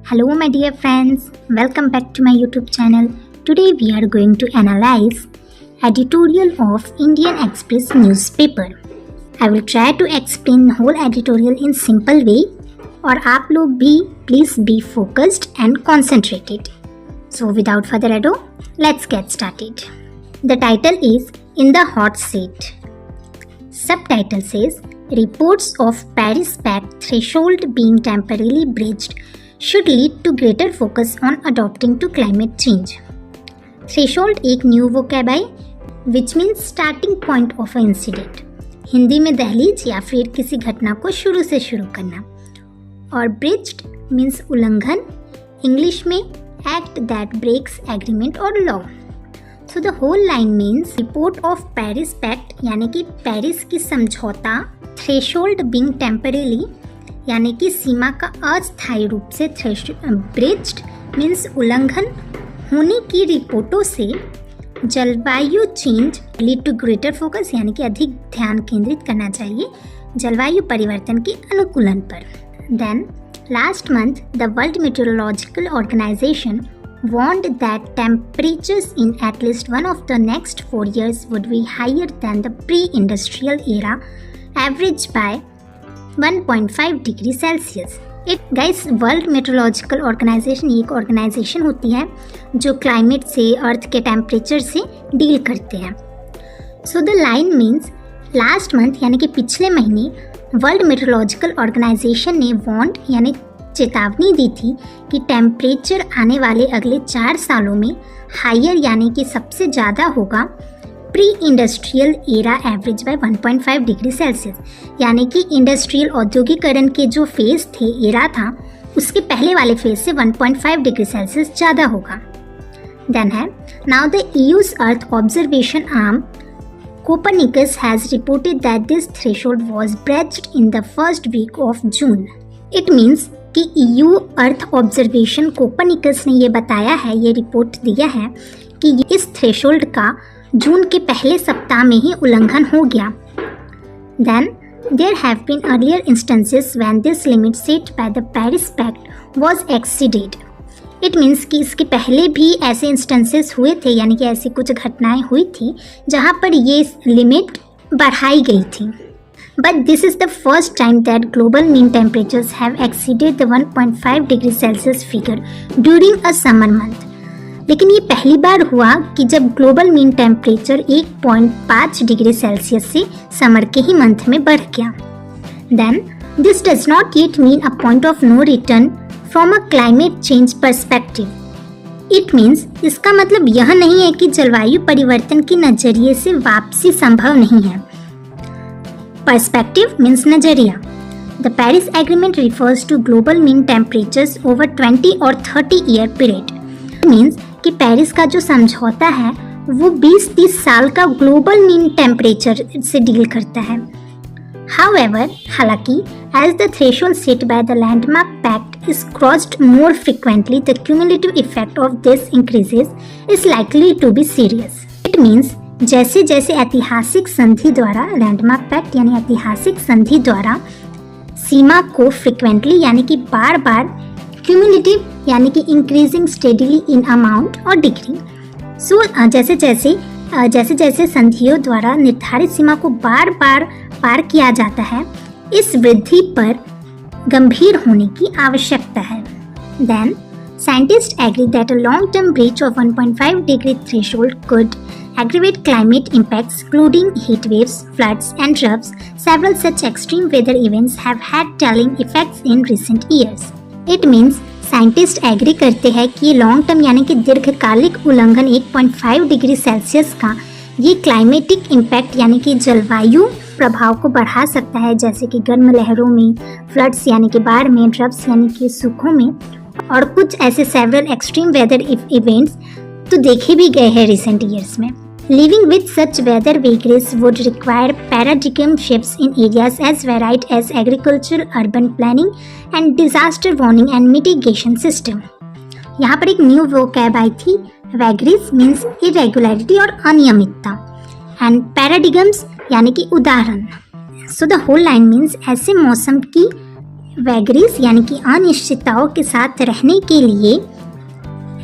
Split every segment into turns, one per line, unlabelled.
Hello my dear friends, welcome back to my YouTube channel. Today we are going to analyze editorial of Indian Express newspaper. I will try to explain the whole editorial in simple way और आप लोग भी please be focused and concentrated. So without further ado, let's get started. The title is In the Hot Seat. Subtitle says Reports of Paris Pact threshold being temporarily breached should lead to greater focus on adopting to climate change. Threshold एक new vocab है which means starting point of an incident. Hindi में दहलीज या फिर किसी घटना को शुरू से शुरू करना. और breached means उल्लंघन. इंग्लिश में act that breaks agreement or law. So the whole line means report of Paris Pact यानी कि पेरिस की समझौता threshold being temporarily यानी कि सीमा का अस्थायी रूप से ब्रिज्ड मीन्स उल्लंघन होने की रिपोर्टों से जलवायु change lead to greater focus यानी कि अधिक ध्यान केंद्रित करना चाहिए जलवायु परिवर्तन के अनुकूलन पर. Then last month the world meteorological organisation warned that temperatures in at least one of the next 4 years would be higher than the pre-industrial era average by 1.5 degree Celsius. Guys world meteorological organisation ये एक organisation होती है जो climate से अर्थ के temperature से deal करते हैं. So the line means last month यानी कि पिछले महीने वर्ल्ड मेट्रोलॉजिकल ऑर्गेनाइजेशन ने वार्न यानी चेतावनी दी थी कि टेम्परेचर आने वाले अगले 4 सालों में हायर यानी कि सबसे ज़्यादा होगा pre industrial era average by 1.5 degree Celsius यानी कि इंडस्ट्रियल औद्योगिकरण के जो फेज थे एरा था उसके पहले वाले फेज से 1.5 डिग्री सेल्सियस ज़्यादा होगा. देन है now the EU's earth observation arm Copernicus has reported that this threshold was breached in the first week of June. It means कि ईयू अर्थ ऑब्जर्वेशन कोपरनिकस ने ये बताया है, ये रिपोर्ट दिया है कि इस थ्रेशोल्ड का जून के पहले सप्ताह में ही उल्लंघन हो गया. Then there have been earlier instances when this limit set by the Paris pact was exceeded. It means कि इसके पहले भी ऐसे इंस्टेंसेस हुए थे यानी कि ऐसी कुछ घटनाएं हुई थी जहां पर ये लिमिट बढ़ाई गई थी. But this is the first time that global mean temperatures have exceeded the 1.5 degree Celsius figure during a summer month. लेकिन ये पहली बार हुआ कि जब global mean temperature 1.5 degree Celsius से समर के ही मंथ में बढ़ गया. Then this does not yet mean a point of no return from a climate change perspective. It means इसका मतलब यह नहीं है कि जलवायु परिवर्तन के नजरिए से वापसी संभव नहीं है. Perspective means नजरिया. The Paris Agreement refers to global mean temperatures over 20 or 30 year period. Means कि पेरिस का जो समझौता है वो 20-30 साल का ग्लोबल मीन टेम्परेचर से डील करता है. However, हालांकि as the threshold set by the landmark pact is crossed more frequently, the cumulative effect of this increases is likely to be serious. It means जैसे जैसे ऐतिहासिक संधि द्वारा लैंडमार्क पैक्ट यानी ऐतिहासिक संधि द्वारा सीमा को फ्रिक्वेंटली यानी कि बार बार क्यूमुलेटिव यानी कि इंक्रीजिंग स्टेडीली इन अमाउंट और डिग्री. सो जैसे जैसे संधियों द्वारा निर्धारित सीमा को बार बार पार किया जाता है इस वृद्धि पर गंभीर होने की आवश्यकता है. Then scientists agree that a long-term breach of 1.5 degree threshold could aggravate climate impacts including heat waves, floods and droughts. Several such extreme weather events have had telling effects in recent years. It means scientist agree करते हैं कि long term यानी कि दीर्घकालिक उल्लंघन 1.5 degree Celsius का ये climatic impact यानी कि जलवायु प्रभाव को बढ़ा सकता है जैसे कि गर्म लहरों में, फ्लड्स यानी कि बाढ़ में, ड्रफ्ट्स यानी कि सूखों में और कुछ ऐसे सेवरल एक्सट्रीम वेदर इवेंट्स तो देखे भी गए हैं रिसेंट ईयर्स में. Living with such weather vagaries would require paradigm shifts in areas as varied as agriculture, urban planning and disaster warning and mitigation system. यहाँ पर एक न्यू वोकैब आई थी. वैगरीज मीन्स इरेगुलरिटी और अनियमितता एंड पैराडिगम्स यानी कि उदाहरण. So the whole line means ऐसे मौसम की वैगरीज यानी कि अनिश्चितताओं के साथ रहने के लिए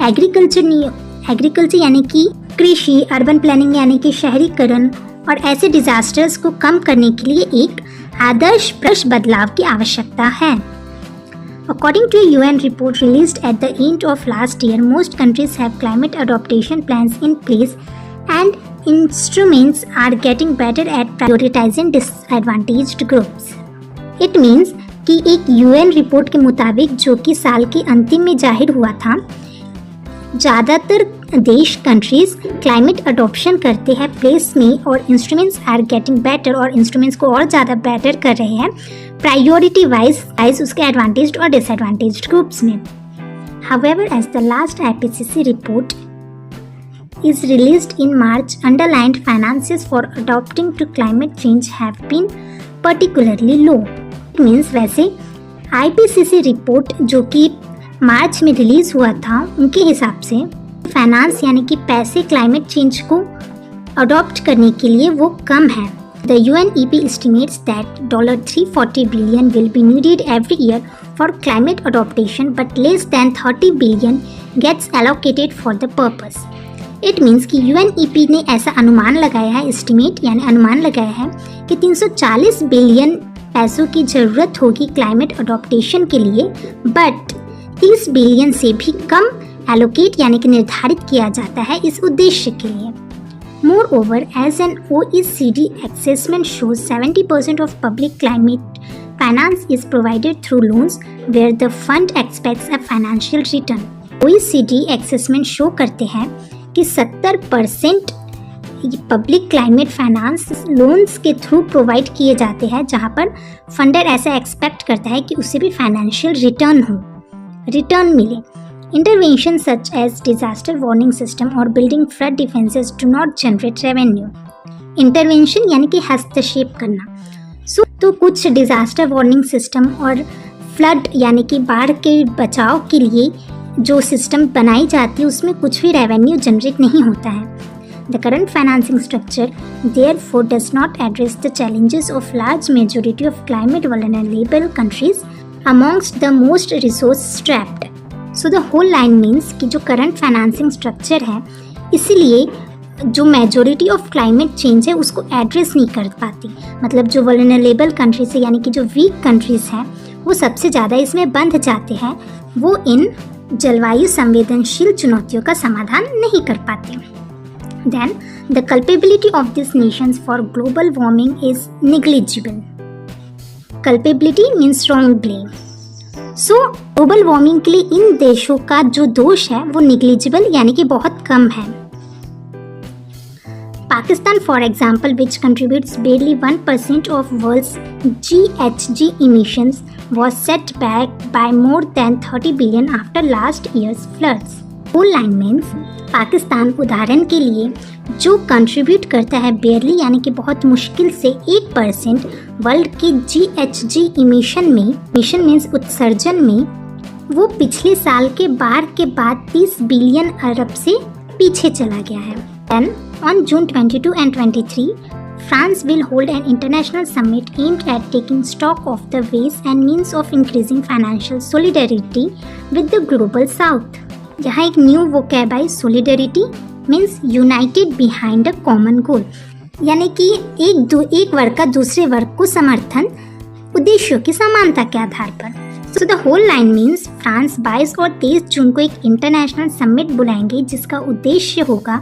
एग्रीकल्चर यानी कि कृषि, अर्बन प्लानिंग यानी कि शहरीकरण और ऐसे डिजास्टर्स को कम करने के लिए एक आदर्श बदलाव की आवश्यकता है। According to a UN report released at the end of last year, most countries have climate adaptation plans in place and instruments are getting better at prioritizing disadvantaged groups. It means कि एक UN report के मुताबिक जो कि साल के अंतिम में जाहिर हुआ था, ज़्यादातर देश कंट्रीज क्लाइमेट अडॉप्शन करते हैं प्लेस में और इंस्ट्रूमेंट्स आर गेटिंग बेटर और इंस्ट्रूमेंट्स को और ज़्यादा बेटर कर रहे हैं प्रायोरिटी वाइज उसके एडवांटेज्ड और डिसएडवांटेज्ड ग्रुप्स में। However as the last IPCC report is released in March, underlined finances for adapting to climate change have been particularly low. It means वैसे IPCC रिपोर्ट जो कि मार्च में रिलीज हुआ था उनके हिसाब से फाइनेंस यानी कि पैसे क्लाइमेट चेंज को अडॉप्ट करने के लिए वो कम है। The UNEP estimates that $340 billion will be needed every year for climate adaptation, but less than 30 billion gets allocated for the purpose. It means कि UNEP ने ऐसा अनुमान लगाया है, एस्टिमेट यानी अनुमान लगाया है कि 340 बिलियन पैसों की ज़रूरत होगी क्लाइमेट अडॉप्टेशन के लिए, बट 30 बिलियन से भी कम एलोकेट यानी कि निर्धारित किया जाता है इस उद्देश्य के लिए। Moreover, as an OECD assessment shows, 70% of public climate finance is provided through loans where the fund expects a financial return. OECD assessment show करते हैं कि 70% पब्लिक क्लाइमेट फाइनेंस लोन्स के थ्रू प्रोवाइड किए जाते हैं जहां पर फंडर ऐसा एक्सपेक्ट करता है कि उससे भी फाइनेंशियल रिटर्न मिले। Interventions such as disaster warning system or building flood defenses do not generate revenue. Intervention यानी कि हस्तक्षेप करना। तो कुछ डिजास्टर वार्निंग सिस्टम और फ्लड यानी कि बाढ़ के बचाव के लिए जो सिस्टम बनाई जाती है उसमें कुछ भी रेवेन्यू जनरेट नहीं होता है। The current financing structure therefore does not address the challenges of large majority of climate vulnerable countries amongst the most resource strapped. So the whole line means कि जो करंट फाइनेंसिंग स्ट्रक्चर है इसीलिए जो majority of climate change है उसको address नहीं कर पाती। मतलब जो वल्नरेबल कंट्रीज है यानी कि जो वीक कंट्रीज हैं वो सबसे ज़्यादा इसमें बंध जाते हैं, वो इन जलवायु संवेदनशील चुनौतियों का समाधान नहीं कर पाते। Then the culpability of these nations for global warming is negligible. Culpability means wrong blame. So global warming के लिए इन देशों का जो दोष है वो निग्लिजिबल यानी कि बहुत कम है। Pakistan for example which contributes barely 1% of world's GHG emissions was set back by more than 30 billion after last year's floods. Whole line means Pakistan उदाहरण के लिए जो कंट्रीब्यूट करता है बेयरली यानी कि बहुत मुश्किल से 1% वर्ल्ड के GHG इमिशन मीन्स उत्सर्जन में, वो पिछले साल के बाढ़ के बाद 30 बिलियन अरब से पीछे चला गया है। Then on June 22 and 23, France will hold an international summit aimed at taking stock of the ways and means of increasing financial solidarity with the global south. यहाँ एक न्यू वोकैब है, solidarity means United behind a common goal, यानी कि एक वर्ग का दूसरे वर्ग को समर्थन उद्देश्यों की समानता के आधार पर। So the whole line means France 22 और 23 जून को एक इंटरनेशनल समिट बुलाएंगे जिसका उद्देश्य होगा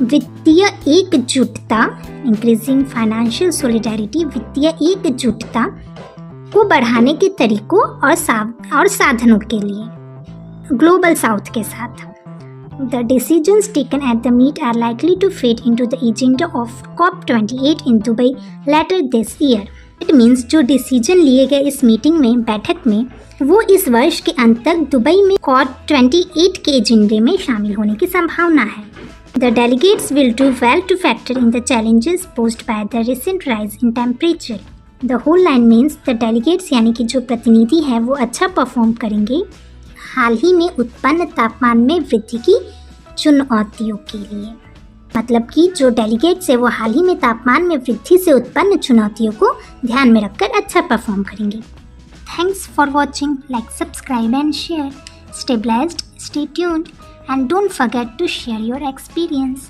वित्तीय एकजुटता, इंक्रीजिंग फाइनेंशियल सॉलिडरिटी, वित्तीय एकजुटता को बढ़ाने के तरीकों और साधनों के लिए ग्लोबल साउथ के साथ। The decisions taken at the meet are likely to fit into the agenda of COP28 in Dubai later this year. It means जो डिसीजन लिए गए इस मीटिंग में, बैठक में, वो इस वर्ष के अंत तक दुबई में COP28 के एजेंडे में शामिल होने की संभावना है। The delegates will do well to factor in the challenges posed by the recent rise in temperature. The whole line means the delegates यानी कि जो प्रतिनिधि है वो अच्छा परफॉर्म करेंगे हाल ही में उत्पन्न तापमान में वृद्धि की चुनौतियों के लिए। मतलब कि जो डेलीगेट्स है वो हाल ही में तापमान में वृद्धि से उत्पन्न चुनौतियों को ध्यान में रखकर अच्छा परफॉर्म करेंगे। Thanks for watching. Like, subscribe and share. Stay blessed, stay tuned, and don't forget to share your experience.